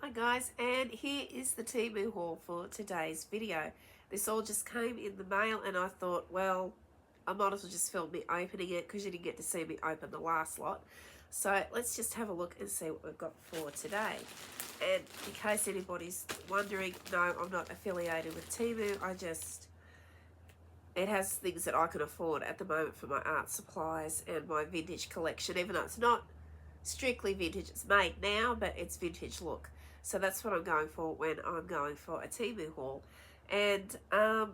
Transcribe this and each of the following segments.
Hi guys, and here is the Temu haul for today's video. This all just came in the mail and I thought, well, I might as well just film me opening it because you didn't get to see me open the last lot. So let's just have a look and see what we've got for today. And in case anybody's wondering, no, I'm not affiliated with Temu. It has things that I can afford at the moment for my art supplies and my vintage collection, even though it's not strictly vintage. It's made now, but it's vintage look. So that's what I'm going for when I'm going for a Temu haul. And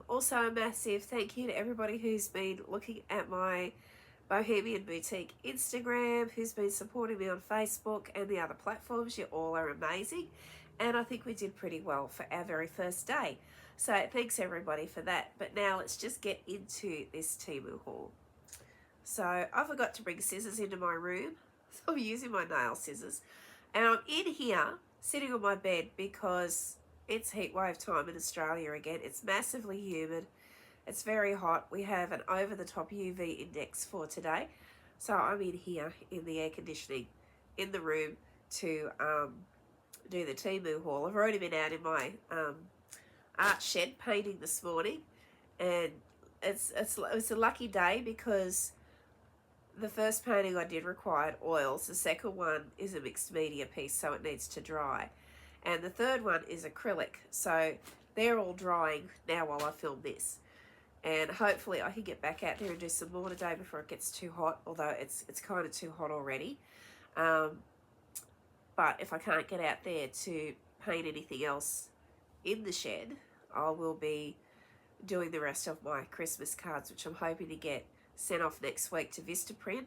also a massive thank you to everybody who's been looking at my Bohemian Boutique Instagram, who's been supporting me on Facebook and the other platforms. You all are amazing. And I think we did pretty well for our very first day. So thanks everybody for that. But now let's just get into this Temu haul. So I forgot to bring scissors into my room. So I'm using my nail scissors. And I'm in here sitting on my bed because it's heat wave time in Australia again. It's massively humid. It's very hot. We have an over-the-top UV index for today. So I'm in here in the air conditioning in the room to do the Temu haul. I've already been out in my art shed painting this morning. And it's a lucky day because the first painting I did required oils. The second one is a mixed media piece, so it needs to dry. And the third one is acrylic. So they're all drying now while I film this. And hopefully I can get back out there and do some more today before it gets too hot, although it's kind of too hot already. But if I can't get out there to paint anything else in the shed, I will be doing the rest of my Christmas cards, which I'm hoping to get sent off next week to Vistaprint,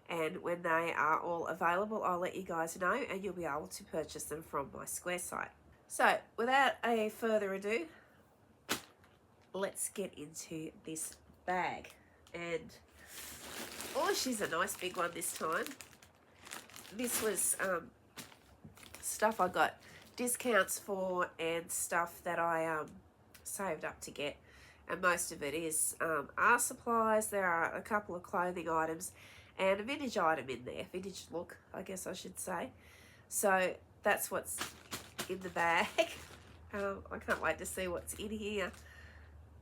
and when they are all available I'll let you guys know and you'll be able to purchase them from my Square site. So without a further ado, let's get into this bag. And oh, she's a nice big one this time. This was stuff I got discounts for and stuff that I saved up to get. And most of it is art supplies. There are a couple of clothing items and a vintage item in there. Vintage look, I guess I should say. So that's what's in the bag. I can't wait to see what's in here,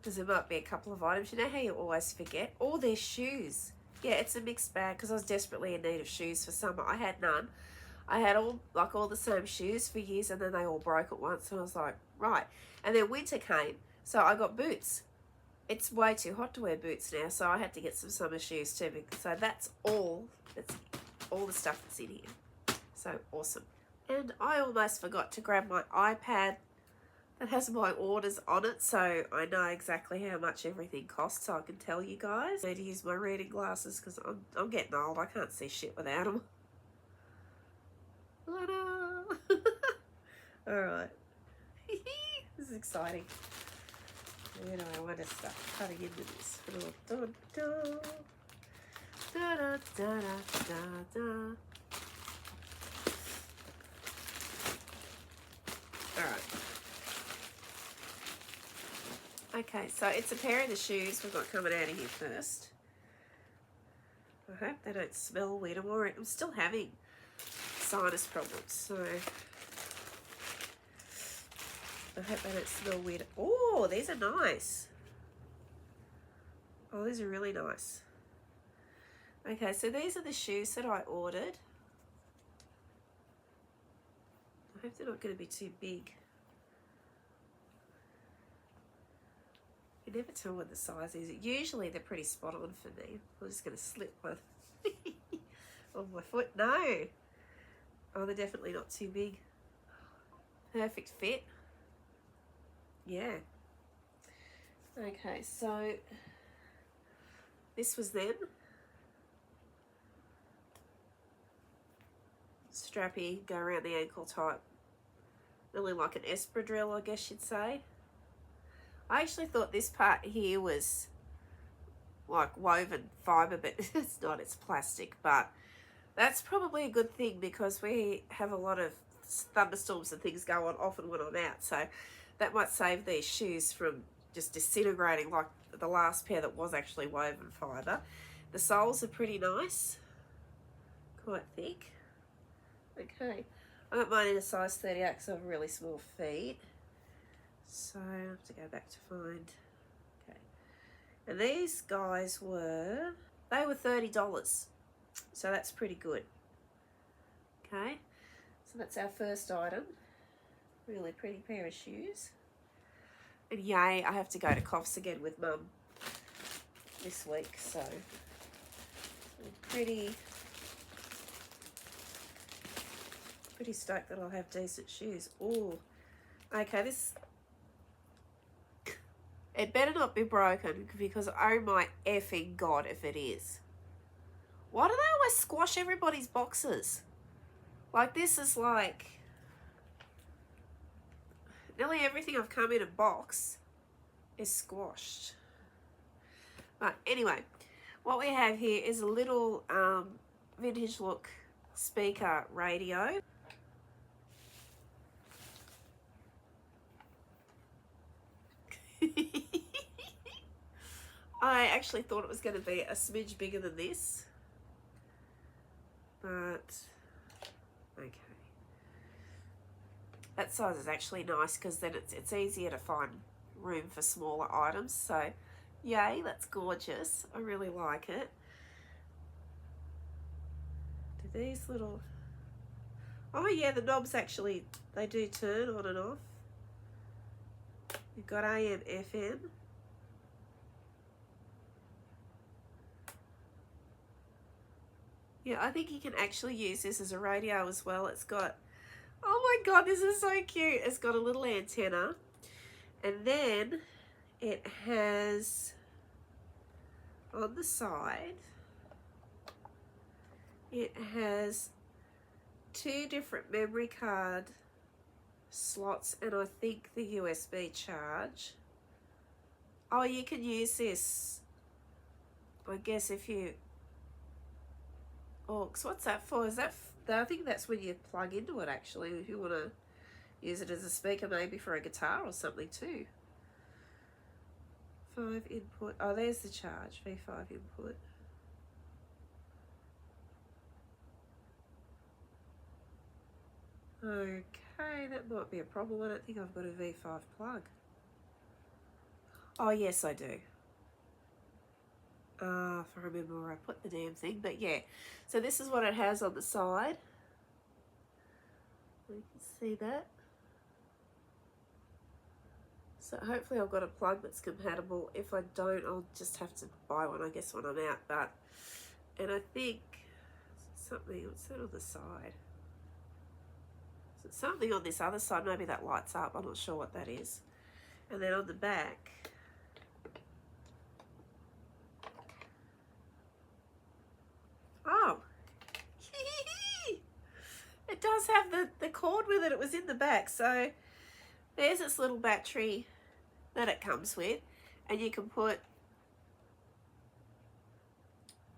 because there might be a couple of items. You know how you always forget? Oh, there's shoes. Yeah, it's a mixed bag because I was desperately in need of shoes for summer. I had none. I had all the same shoes for years, and then they all broke at once. And I was like, right. And then winter came, so I got boots. It's way too hot to wear boots now, so I had to get some summer shoes too. So that's all the stuff that's in here. So awesome. And I almost forgot to grab my iPad that has my orders on it, so I know exactly how much everything costs, so I can tell you guys. I need to use my reading glasses because I'm getting old. I can't see shit without them. Alright. This is exciting. You know, I want to start cutting into this. Alright. Okay, so it's a pair of the shoes we've got coming out of here first. I hope they don't smell weird. I'm still having sinus problems, so I hope they don't smell weird. Oh, these are nice. Oh, these are really nice. Okay, so these are the shoes that I ordered. I hope they're not going to be too big. You never tell what the size is. Usually they're pretty spot on for me. I'm just going to slip one on my foot. No. Oh, they're definitely not too big. Perfect fit. Yeah. Okay, so this was them. Strappy, go around the ankle type. Really like an espadrille, I guess you'd say. I actually thought this part here was like woven fibre, but it's not, it's plastic. But that's probably a good thing because we have a lot of thunderstorms and things go on often when I'm out. So that might save these shoes from just disintegrating like the last pair that was actually woven fibre. The soles are pretty nice, quite thick. Okay, I got mine in a size 38 because I have really small feet. So I have to go back to find. Okay. And these guys were, they were $30. So that's pretty good. Okay. So that's our first item. Really pretty pair of shoes. And yay, I have to go to Coffs again with Mum this week. So pretty stoked that I'll have decent shoes. Oh, okay, this, it better not be broken because oh my effing God if it is. Why do they always squash everybody's boxes? Like this is like, nearly everything I've come in a box is squashed. But anyway, what we have here is a little vintage look speaker radio. I actually thought it was going to be a smidge bigger than this, but okay. That size is actually nice because then it's easier to find room for smaller items. So yay, that's gorgeous. I really like it. Do these little, oh yeah, the knobs actually, they do turn on and off. You've got AM, FM. Yeah, I think you can actually use this as a radio as well. It's got, oh my God, this is so cute. It's got a little antenna. And then it has, on the side, it has 2 different memory card slots and I think the USB charge. Oh, you can use this, I guess, if you, oh, so what's that for? Is that, I think that's when you plug into it actually, if you want to use it as a speaker maybe for a guitar or something too. 5 input, oh there's the charge, V5 input. Okay, that might be a problem. I don't think I've got a V5 plug. Oh yes I do. If I remember where I put the damn thing, but yeah. So this is what it has on the side. You can see that. So hopefully I've got a plug that's compatible. If I don't, I'll just have to buy one, I guess, when I'm out. But, and I think something, what's that on the side? Is it something on this other side? Maybe that lights up. I'm not sure what that is. And then on the back, oh, it does have the cord with it. It was in the back. So there's this little battery that it comes with, and you can put,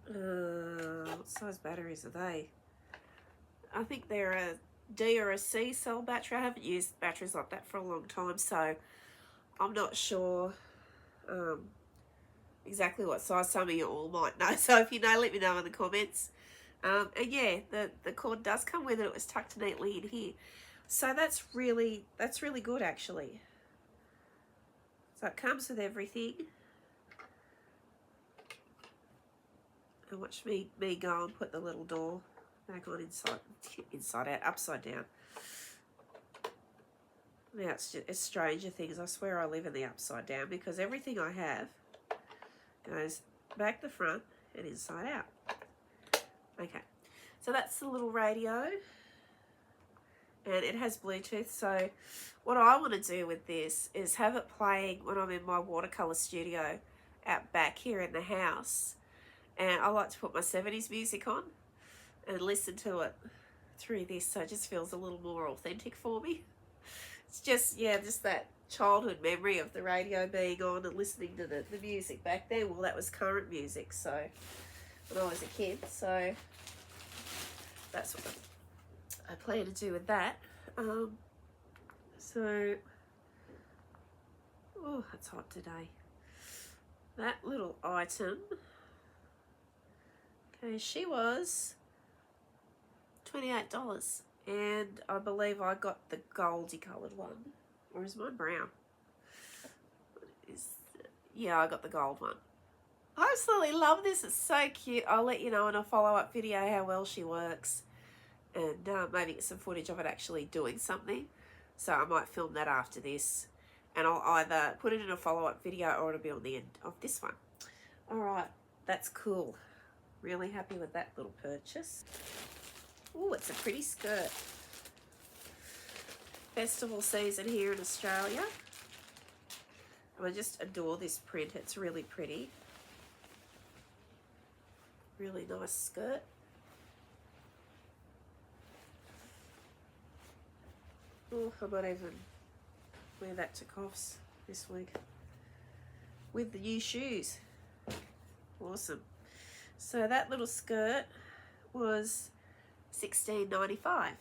what size batteries are they? I think they're a D or a C cell battery. I haven't used batteries like that for a long time, so I'm not sure exactly what size. Some of you all might know, so if you know, let me know in the comments. And yeah, the cord does come with it. It was tucked neatly in here, so that's really good actually. So it comes with everything. And watch me go and put the little door back on inside out, upside down. Now it's Stranger Things. I swear I live in the upside down because everything I have goes back the front and inside out. Okay, so that's the little radio. And it has Bluetooth, so what I want to do with this is have it playing when I'm in my watercolour studio out back here in the house. And I like to put my 70s music on and listen to it through this, so it just feels a little more authentic for me. It's just, yeah, just that childhood memory of the radio being on and listening to the music back then. Well, that was current music, so when I was a kid, so that's what I plan to do with that. So, oh, it's hot today. That little item, okay, she was $28, And I believe I got the goldy coloured one. Or is mine brown? Yeah, I got the gold one. I absolutely love this. It's so cute. I'll let you know in a follow-up video how well she works. And maybe get some footage of it actually doing something. So I might film that after this. And I'll either put it in a follow-up video or it'll be on the end of this one. Alright, that's cool. Really happy with that little purchase. Oh, it's a pretty skirt. Festival season here in Australia. And I just adore this print. It's really pretty. Really nice skirt. Oh, I might even wear that to Coffs this week with the new shoes. Awesome. So that little skirt was $16.95.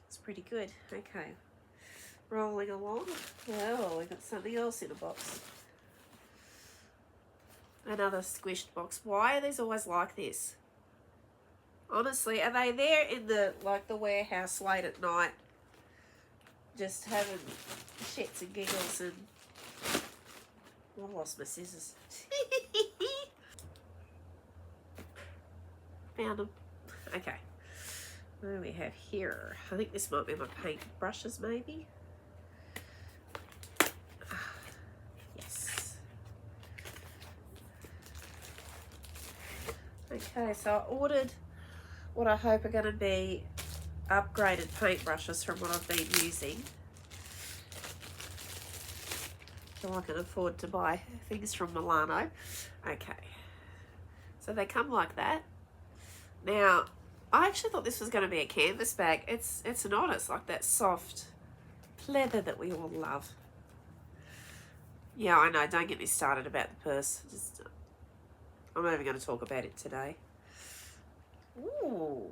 It's pretty good. Okay, rolling along. Well, we got something else in a box. Another squished box. Why are these always like this? Honestly, are they there in the the warehouse late at night, just having shits and giggles? And I lost my scissors. Found them. Okay. What do we have here? I think this might be my paint brushes, maybe. Yes. Okay, so I ordered what I hope are going to be upgraded paint brushes from what I've been using. So I can afford to buy things from Milano. Okay. So they come like that. Now, I actually thought this was going to be a canvas bag. It's not. It's like that soft pleather that we all love. Yeah, I know. Don't get me started about the purse. I'm not even going to talk about it today. Ooh.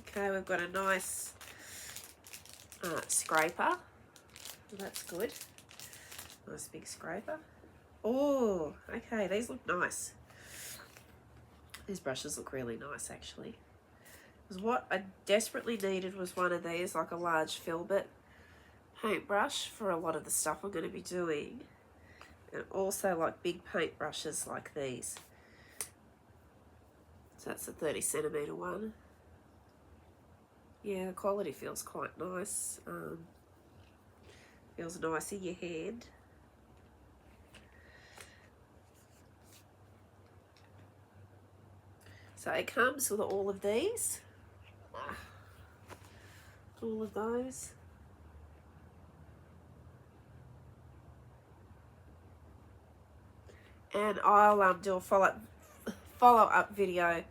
Okay, we've got a nice scraper. That's good. Nice big scraper. Oh, okay. These look nice. These brushes look really nice, actually. Because what I desperately needed was one of these, like a large filbert paintbrush for a lot of the stuff I'm going to be doing. And also like big paint brushes like these. So that's a 30cm one. Yeah, the quality feels quite nice. Feels nice in your hand. So it comes with all of these. All of those. And I'll do a follow-up video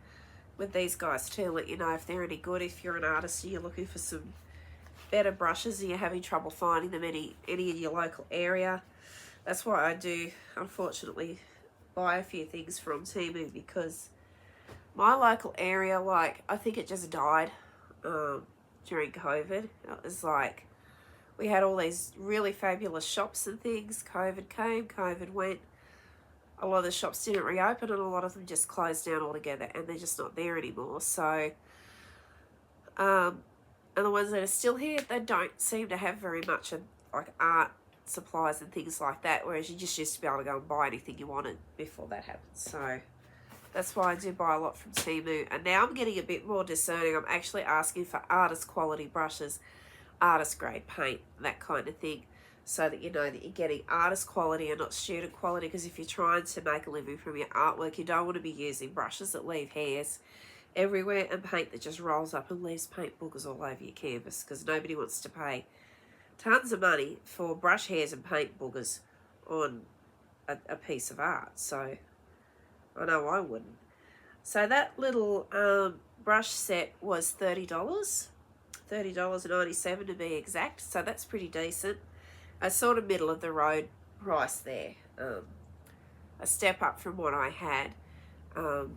with these guys too, let you know if they're any good. If you're an artist and you're looking for some better brushes and you're having trouble finding them any in your local area. That's why I do, unfortunately, buy a few things from Temu, because my local area, I think it just died during COVID. It was like, we had all these really fabulous shops and things. COVID came, COVID went. A lot of the shops didn't reopen and a lot of them just closed down altogether and they're just not there anymore. So, and the ones that are still here, they don't seem to have very much of art supplies and things like that, whereas you just used to be able to go and buy anything you wanted before that happened. So that's why I do buy a lot from Temu. And now I'm getting a bit more discerning. I'm actually asking for artist quality brushes, artist grade paint, that kind of thing, so that you know that you're getting artist quality and not student quality. Because if you're trying to make a living from your artwork, you don't want to be using brushes that leave hairs everywhere and paint that just rolls up and leaves paint boogers all over your canvas, because nobody wants to pay tons of money for brush hairs and paint boogers on a piece of art. So I know I wouldn't. So that little brush set was $30, $30.97 to be exact. So that's pretty decent. A sort of middle of the road price there. A step up from what I had on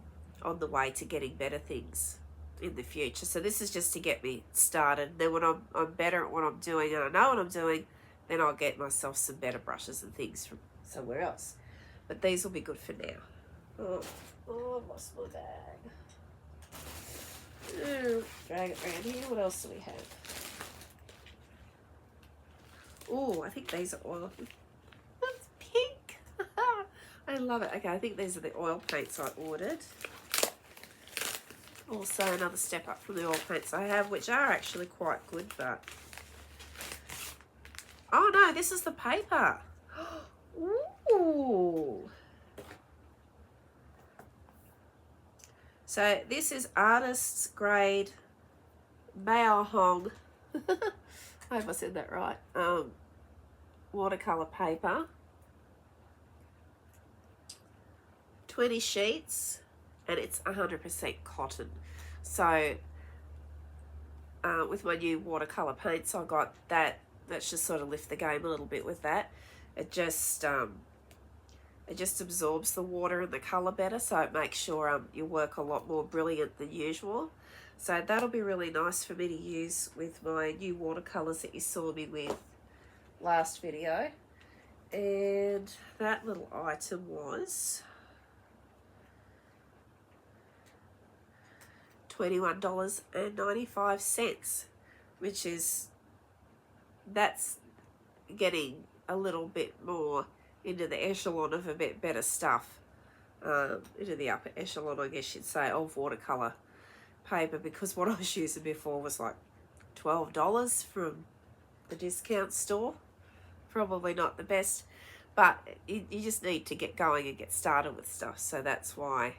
the way to getting better things in the future. So this is just to get me started. Then when I'm better at what I'm doing and I know what I'm doing, then I'll get myself some better brushes and things from somewhere else. But these will be good for now. Oh, I've lost my bag. Drag it around here. What else do we have? Oh, I think these are oil. That's pink. I love it. Okay, I think these are the oil paints I ordered. Also another step up from the oil paints I have, which are actually quite good, but... Oh no, this is the paper. Ooh. So this is artist's grade Mao Hong. I hope I said that right. Watercolor paper. 20 sheets, and it's 100% cotton. So with my new watercolor paints, I got that. Let's just sort of lift the game a little bit with that. It just absorbs the water and the color better, so it makes sure your work a lot more brilliant than usual. So that'll be really nice for me to use with my new watercolors that you saw me with last video. And that little item was $21.95, which is, that's getting a little bit more into the echelon of a bit better stuff, into the upper echelon, I guess you'd say, of watercolor paper, because what I was using before was like $12 from the discount store. Probably not the best, but you just need to get going and get started with stuff. So that's why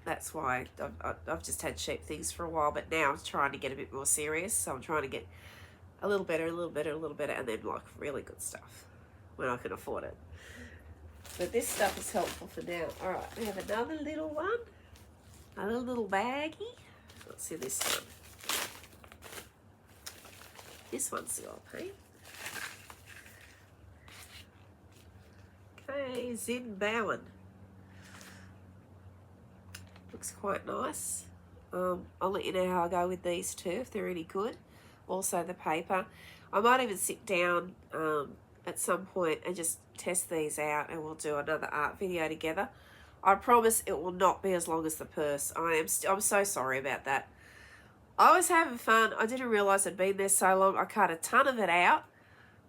I've just had cheap things for a while, but now I'm trying to get a bit more serious. So I'm trying to get a little better, a little better, a little better, and then like really good stuff when I can afford it. But this stuff is helpful for now. All right, we have another little one, another little baggie. Let's see this one. This one's the oil paint. Okay, Zin Bowen. Looks quite nice. I'll let you know how I go with these two, if they're any good. Also the paper. I might even sit down at some point and just test these out, and we'll do another art video together. I promise it will not be as long as the purse. I'm so sorry about that. I was having fun. I didn't realise I'd been there so long. I cut a ton of it out,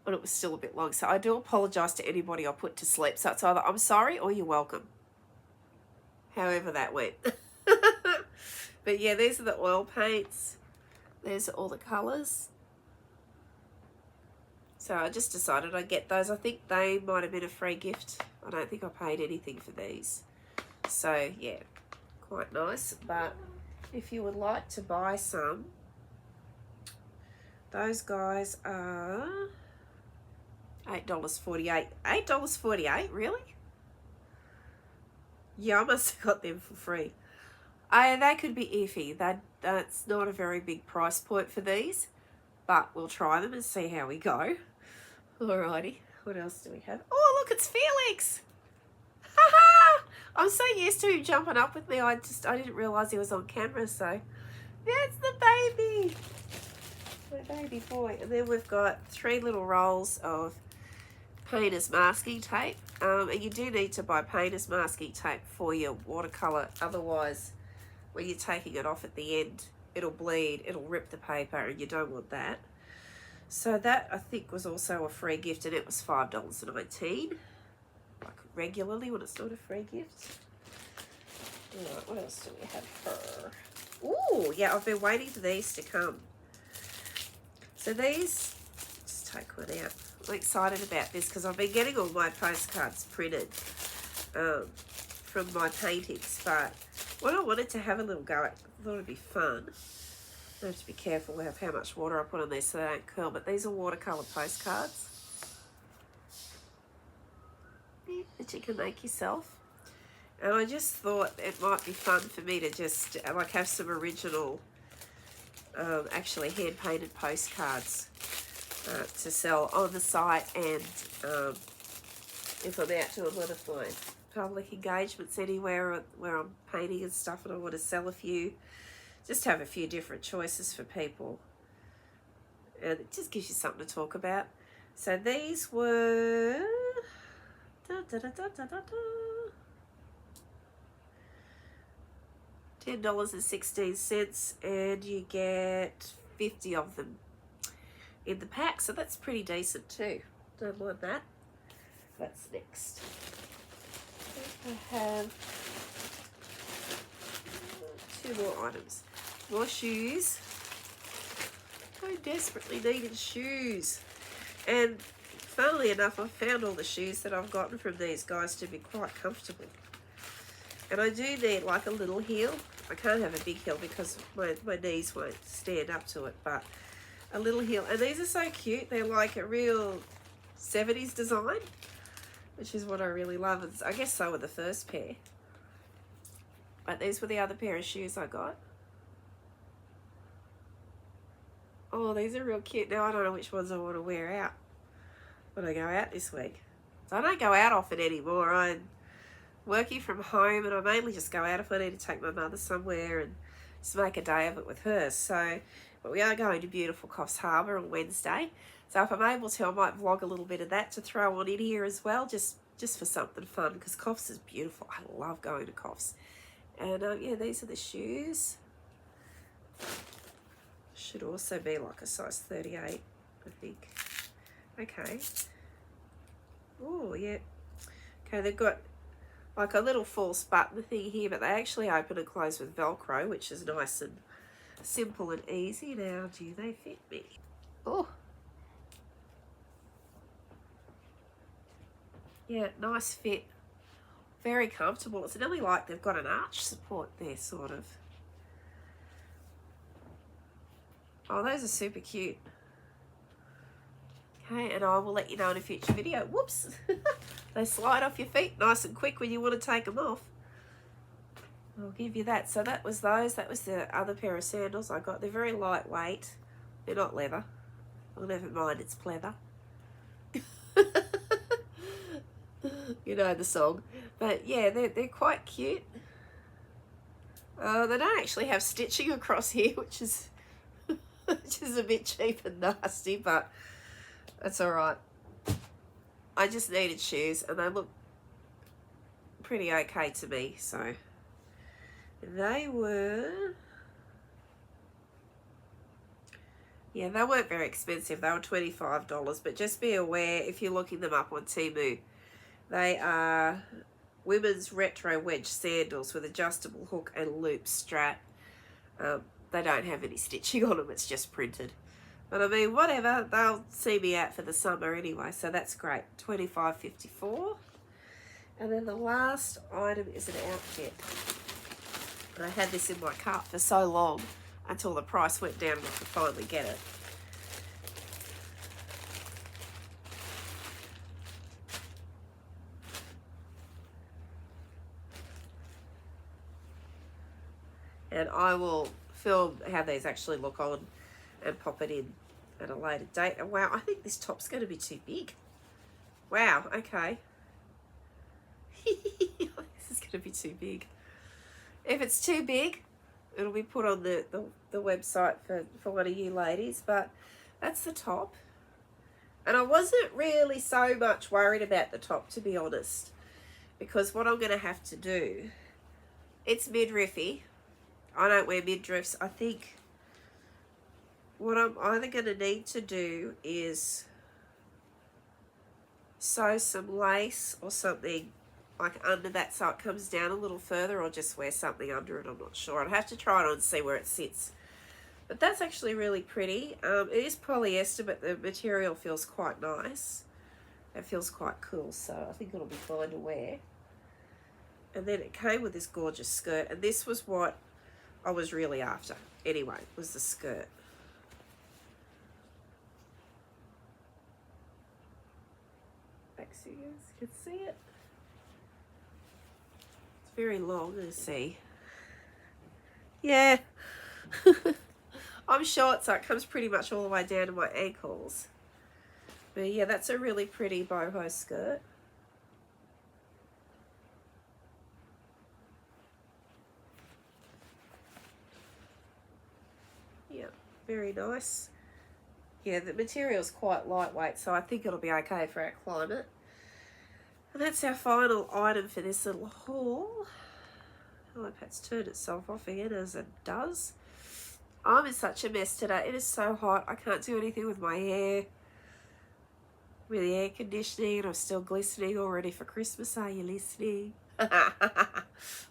but it was still a bit long. So I do apologise to anybody I put to sleep. So it's either I'm sorry or you're welcome. However that went. But yeah, these are the oil paints. There's all the colours. So I just decided I'd get those. I think they might have been a free gift. I don't think I paid anything for these. So yeah, quite nice. But if you would like to buy some, those guys are $8.48. $8.48, really? Yeah, I must have got them for free. That could be iffy. That's not a very big price point for these, but we'll try them and see how we go. Alrighty, what else do we have? Oh, look, it's Felix. Haha! I'm so used to him jumping up with me. I didn't realise he was on camera. So that's the baby, my baby boy. And then we've got 3 little rolls of painter's masking tape. And you do need to buy painter's masking tape for your watercolor, otherwise when you're taking it off at the end, it'll bleed, it'll rip the paper, and you don't want that. So that, I think, was also a free gift, and it was $5.19, like regularly when it's not a free gift. All right, what else do we have for? Ooh, yeah, I've been waiting for these to come. So these, just take one out. I'm excited about this because I've been getting all my postcards printed from my paintings, but when I wanted to have a little go, I thought it'd be fun. I have to be careful with how much water I put on these so they don't curl, but these are watercolor postcards that you can make yourself. And I just thought it might be fun for me to just like have some original, actually hand-painted postcards to sell on the site, and if I'm out doing one of my public engagements anywhere where I'm painting and stuff and I want to sell a few, just have a few different choices for people, and it just gives you something to talk about. So these were $10.16, and you get 50 of them in the pack, so that's pretty decent too. Don't mind that. That's next. I have 2 more items. More shoes. I desperately needed shoes, and funnily enough, I've found all the shoes that I've gotten from these guys to be quite comfortable. And I do need like a little heel. I can't have a big heel because my knees won't stand up to it, but a little heel. And these are so cute. They're like a real 70s design, which is what I really love. And I guess so were the first pair. But these were the other pair of shoes I got. Oh, these are real cute. Now I don't know which ones I want to wear out when I go out this week. So I don't go out often anymore. I'm working from home, and I mainly just go out if I need to take my mother somewhere and just make a day of it with her. So, but we are going to beautiful Coffs Harbour on Wednesday. So if I'm able to, I might vlog a little bit of that to throw on in here as well, just for something fun, because Coffs is beautiful. I love going to Coffs. And yeah, these are the shoes. Should also be like a size 38, I think. Okay. Oh, yeah. Okay, they've got like a little false button thing here, but they actually open and close with Velcro, which is nice and simple and easy. Now, do they fit me? Oh. Yeah, nice fit. Very comfortable. It's nearly like they've got an arch support there, sort of. Oh, those are super cute. Okay, and I will let you know in a future video. Whoops! They slide off your feet nice and quick when you want to take them off. I'll give you that. So that was those. That was the other pair of sandals I got. They're very lightweight. They're not leather. Oh, never mind, it's pleather. You know the song. But yeah, they're quite cute. They don't actually have stitching across here, which is a bit cheap and nasty, but that's all right. I just needed shoes, and they look pretty okay to me. So they were, yeah, they weren't very expensive. They were $25, but just be aware if you're looking them up on Temu, they are women's retro wedge sandals with adjustable hook and loop strap. They don't have any stitching on them, it's just printed. But I mean, whatever, they'll see me out for the summer anyway, so that's great. $25.54. And then the last item is an outfit. And I had this in my cart for so long until the price went down and I could finally get it. And I will film how these actually look on and pop it in at a later date. And wow, I think this top's going to be too big. Wow, okay. This is going to be too big. If it's too big, it'll be put on the website for one of you ladies. But that's the top. And I wasn't really so much worried about the top, to be honest. Because what I'm going to have to do, it's midriffy. I don't wear midriffs. I think what I'm either going to need to do is sew some lace or something like under that so it comes down a little further, or just wear something under it. I'm not sure. I'd have to try it on and see where it sits. But that's actually really pretty. It is polyester, but the material feels quite nice. It feels quite cool, so I think it'll be fine to wear. And then it came with this gorgeous skirt, and this was what I was really after anyway, was the skirt. Back so you guys can see it. It's very long to see. Yeah. I'm short, so it comes pretty much all the way down to my ankles. But yeah, that's a really pretty boho skirt. Very nice. Yeah, the material's quite lightweight, so I think it'll be okay for our climate. And that's our final item for this little haul. Oh, iPad's turned itself off again, as it does. I'm in such a mess today. It is so hot. I can't do anything with my hair. With the air conditioning, and I'm still glistening, all ready for Christmas. Are you listening?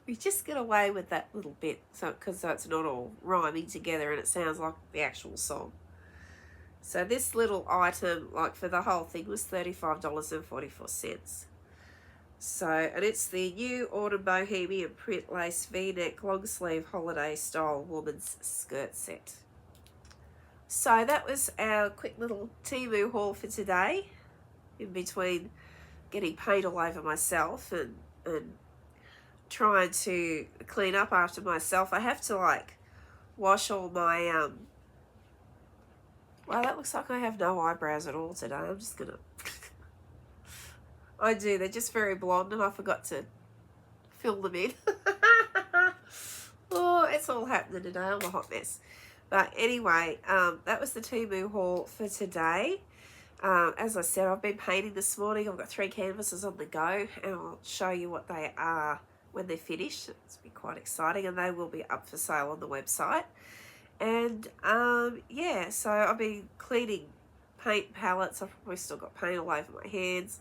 We just get away with that little bit, so because it's not all rhyming together and it sounds like the actual song. So this little item, like for the whole thing, was $35.44. So, and it's the new Autumn Bohemian print lace V-neck long sleeve holiday style woman's skirt set. So that was our quick little Temu haul for today. In between getting paint all over myself and trying to clean up after myself, I have to like wash all my well, that looks like I have no eyebrows at all today. I'm just gonna I do, they're just very blonde and I forgot to fill them in. Oh, it's all happening today. I'm a hot mess. But anyway, that was the Temu haul for today. As I said, I've been painting this morning. I've got 3 canvases on the go, and I'll show you what they are when they're finished. It's been quite exciting, and they will be up for sale on the website. And yeah, so I've been cleaning paint palettes. I've probably still got paint all over my hands.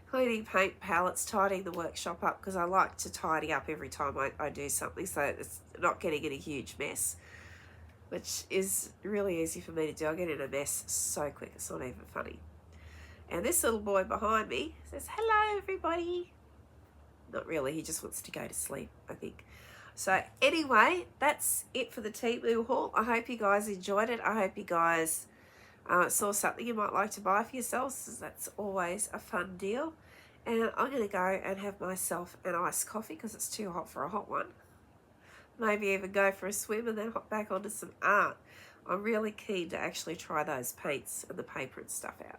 Cleaning paint palettes, tidying the workshop up, because I like to tidy up every time I do something, so it's not getting in a huge mess, which is really easy for me to do. I get in a mess so quick, it's not even funny. And this little boy behind me says, hello everybody. Not really, he just wants to go to sleep, I think. So anyway, that's it for the Temu haul. I hope you guys enjoyed it. I hope you guys saw something you might like to buy for yourselves. That's always a fun deal. And I'm going to go and have myself an iced coffee because it's too hot for a hot one. Maybe even go for a swim and then hop back onto some art. I'm really keen to actually try those paints and the paper and stuff out.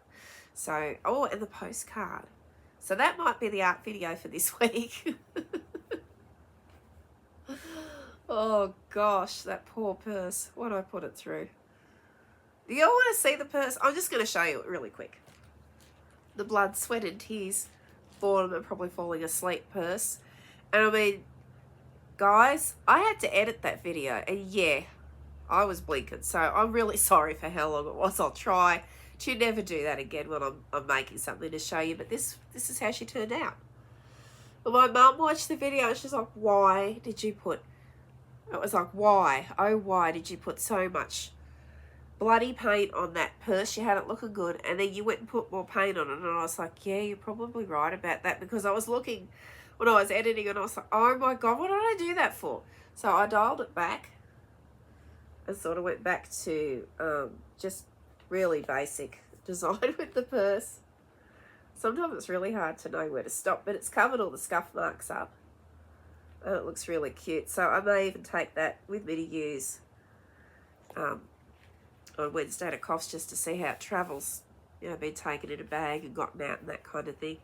So, oh, and the postcard. So that might be the art video for this week. Oh gosh, that poor purse. What did I put it through? Do you all want to see the purse? I'm just going to show you it really quick. The blood, sweat and tears, boredom and probably falling asleep purse. And I mean, guys, I had to edit that video, and yeah, I was blinking, so I'm really sorry for how long it was. I'll try to never do that again when I'm making something to show you, but this is how she turned out. Well, my mum watched the video and she's like, why did you put, it was like, why, oh why did you put so much bloody paint on that purse? You had it looking good, and then you went and put more paint on it. And I was like, yeah, you're probably right about that, because I was looking when I was editing and I was like, oh my god, what did I do that for? So I dialed it back and sort of went back to just really basic design with the purse. Sometimes it's really hard to know where to stop, but it's covered all the scuff marks up and it looks really cute. So I may even take that with me to use on Wednesday to Coffs, just to see how it travels. You know, been taken in a bag and gotten out and that kind of thing.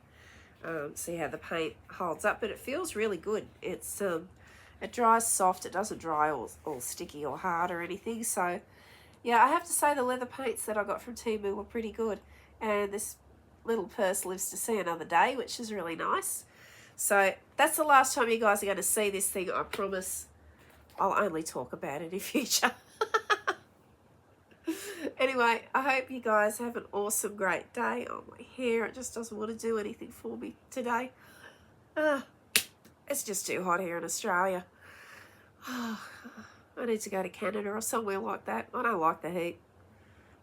See how the paint holds up, but it feels really good. It's it dries soft. It doesn't dry all sticky or hard or anything. So yeah, I have to say the leather paints that I got from Temu were pretty good, and this little purse lives to see another day, which is really nice. So that's the last time you guys are going to see this thing. I promise I'll only talk about it in future. Anyway, I hope you guys have an awesome, great day. Oh, my hair, it just doesn't want to do anything for me today. It's just too hot here in Australia. I need to go to Canada or somewhere like that. I don't like the heat.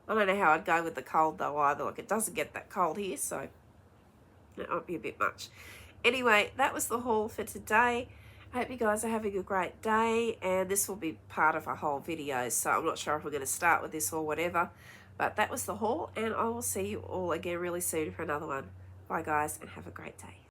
I don't know how I'd go with the cold though either. Like, it doesn't get that cold here, so it might be a bit much. Anyway, that was the haul for today. I hope you guys are having a great day, and this will be part of a whole video, so I'm not sure if we're going to start with this or whatever, but that was the haul, and I will see you all again really soon for another one. Bye guys, and have a great day.